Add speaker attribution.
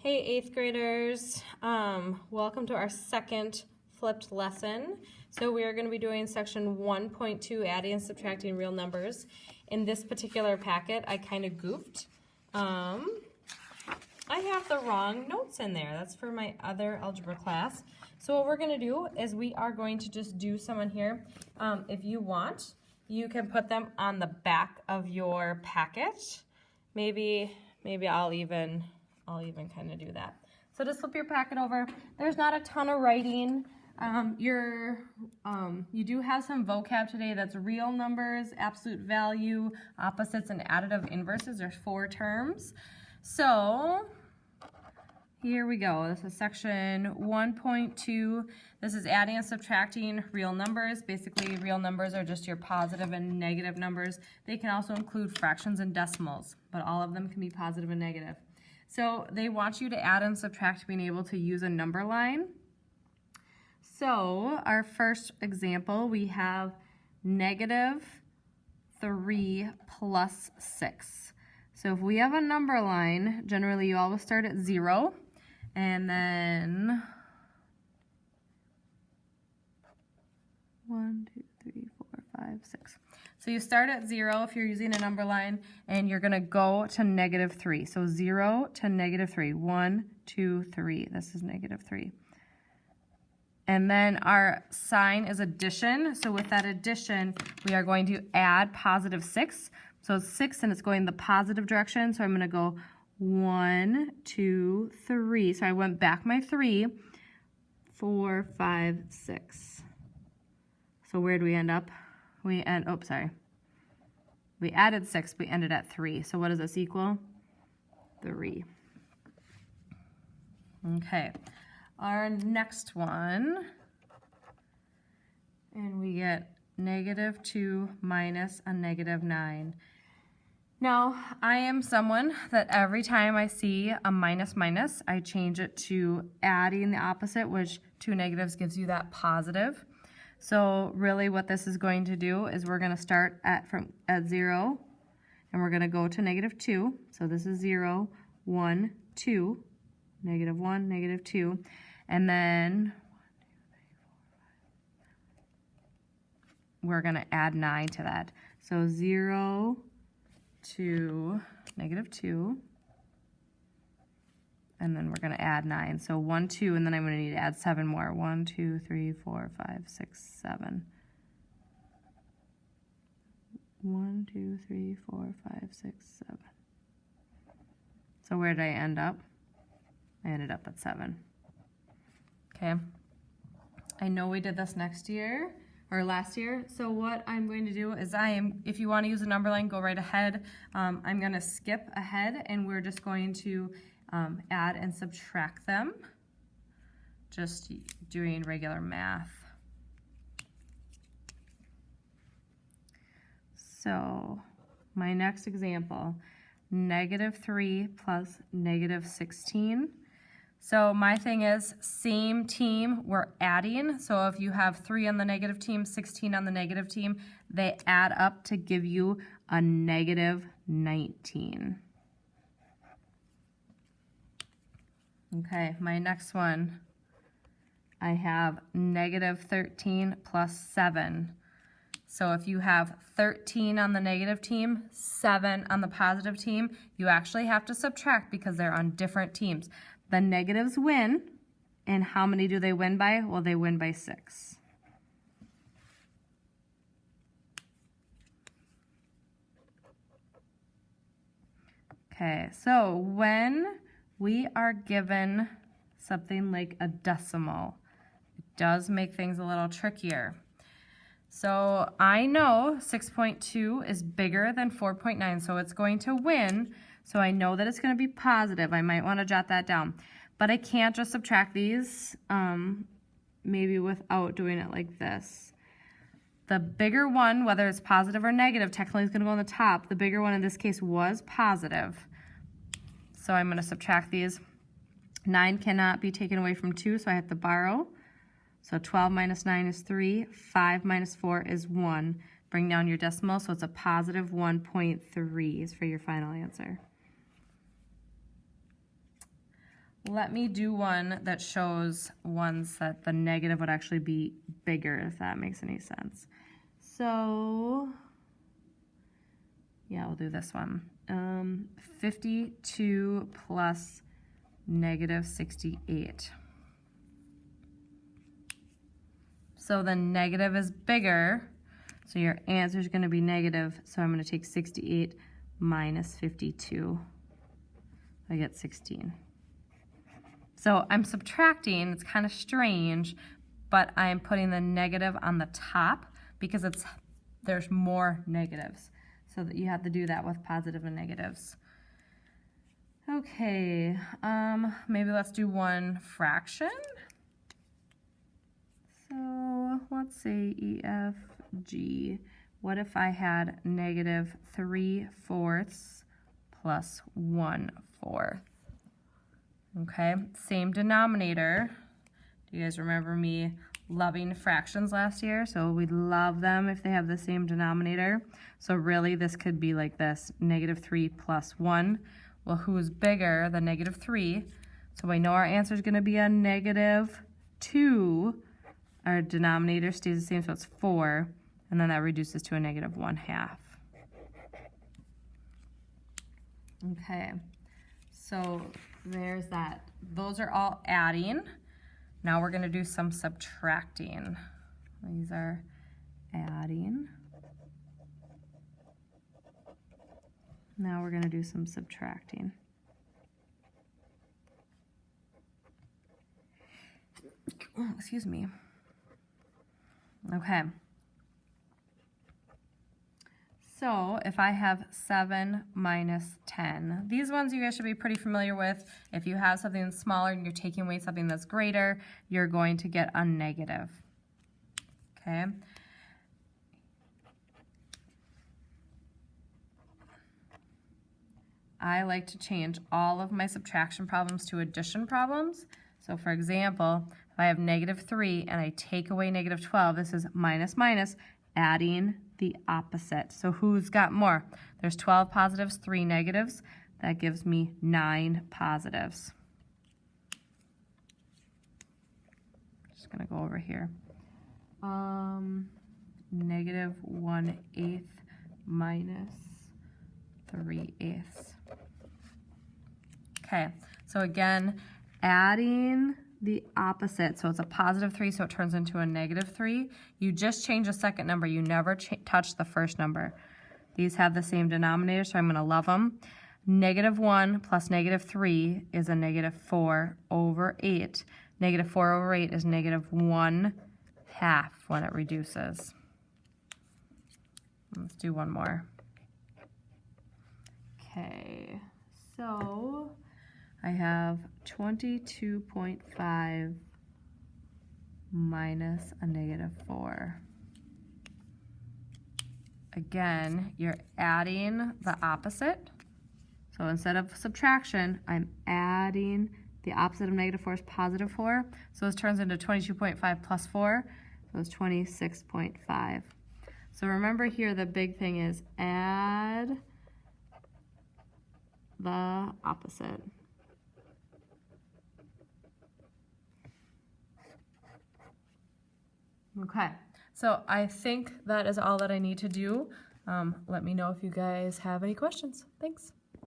Speaker 1: Hey 8th graders, welcome to our second flipped lesson. So we are going to be doing section 1.2, adding and subtracting real numbers. In this particular packet, I kind of goofed. I have the wrong notes in there. That's for my other algebra class. So what we're going to do is we are going to just do some in here. If you want, you can put them on the back of your packet. Maybe I'll even kind of do that. So just flip your packet over. There's not a ton of writing. You do have some vocab today. That's real numbers, absolute value, opposites, and additive inverses. There's 4 terms. So here we go. This is section 1.2. This is adding and subtracting real numbers. Basically, real numbers are just your positive and negative numbers. They can also include fractions and decimals, but all of them can be positive and negative. So they want you to add and subtract being able to use a number line. So our first example, we have -3 plus 6. So if we have a number line, generally you always start at 0, and then 1, 2, 3, 4, 5, 6. So you start at 0 if you're using a number line, and you're going to go to -3. So 0 to -3. 1, 2, 3. This is -3. And then our sign is addition. So with that addition, we are going to add +6. So it's 6 and it's going the positive direction. So I'm going to go 1, 2, 3. So I went back my 3, 4, 5, 6. So where do we end up? We added 6, we ended at 3. So what does this equal? 3. Okay, our next one, and we get -2 minus a -9. Now, I am someone that every time I see a minus, I change it to adding the opposite, which 2 negatives gives you that positive. So really what this is going to do is we're going to start at 0, and we're going to go to -2. So this is 0, 1, 2, -1, -2, and then we're going to add 9 to that. So 0 to -2. And then we're going to add 9. So 1, 2, and then I'm going to need to add 7 more. 1, 2, 3, 4, 5, 6, 7. 1, 2, 3, 4, 5, 6, 7. So where did I end up? I ended up at 7. Okay. I know we did this last year. So what I'm going to do is if you want to use a number line, go right ahead. I'm going to skip ahead, and we're just going to add and subtract them, just doing regular math. So my next example, -3 plus -16. So my thing is, same team, we're adding. So if you have 3 on the negative team, 16 on the negative team, they add up to give you a -19. Okay, my next one, I have -13 plus 7. So if you have 13 on the negative team, 7 on the positive team, you actually have to subtract because they're on different teams. The negatives win, and how many do they win by? Well, they win by 6. Okay, so when we are given something like a decimal, it does make things a little trickier. So I know 6.2 is bigger than 4.9, so it's going to win. So I know that it's going to be positive. I might want to jot that down. But I can't just subtract these, maybe without doing it like this. The bigger one, whether it's positive or negative, technically is going to go on the top. The bigger one in this case was positive. So I'm going to subtract these. 9 cannot be taken away from 2, so I have to borrow. So 12 minus 9 is 3. 5 minus 4 is 1. Bring down your decimal, so it's a positive 1.3 is for your final answer. let me do one that shows ones that the negative would actually be bigger, if that makes any sense. So, yeah, we'll do this one. 52 plus negative 68. So the negative is bigger, so your answer is going to be negative, so I'm going to take 68 minus 52. I get 16. So I'm subtracting, it's kind of strange, but I'm putting the negative on the top because there's more negatives. So that you have to do that with positive and negatives. Okay, maybe let's do one fraction. So let's say EFG. What if I had negative 3/4 plus 1/4? Okay, same denominator. Do you guys remember me loving fractions last year? So we love them if they have the same denominator. So really this could be like this, negative 3 plus 1. Well, who's bigger than negative 3? So we know our answer is going to be a negative 2. Our denominator stays the same, so it's 4. And then that reduces to a negative 1/2. Okay, so there's that. Those are all adding. Now we're going to do some subtracting. These are adding. Now we're going to do some subtracting. Oh, excuse me. Okay. So if I have 7 minus 10, these ones you guys should be pretty familiar with. If you have something that's smaller and you're taking away something that's greater, you're going to get a negative. Okay. I like to change all of my subtraction problems to addition problems. So for example, if I have negative 3 and I take away negative 12, this is minus minus, adding the opposite. So who's got more? There's 12 positives, 3 negatives. That gives me 9 positives. Just gonna go over here. Negative 1/8 minus 3/8. Okay, so again, adding the opposite, so it's a positive 3, so it turns into a negative 3. You just change the second number. You never touch the first number. These have the same denominator, so I'm going to love them. Negative 1 plus negative 3 is a negative 4/8. Negative 4/8 is negative 1/2 when it reduces. Let's do one more. Okay, so I have 22.5 minus a negative 4. Again, you're adding the opposite. So instead of subtraction, I'm adding the opposite of negative 4 is positive 4. So this turns into 22.5 plus 4. So it's 26.5. So remember here, the big thing is add the opposite. Okay, so I think that is all that I need to do. Let me know if you guys have any questions. Thanks.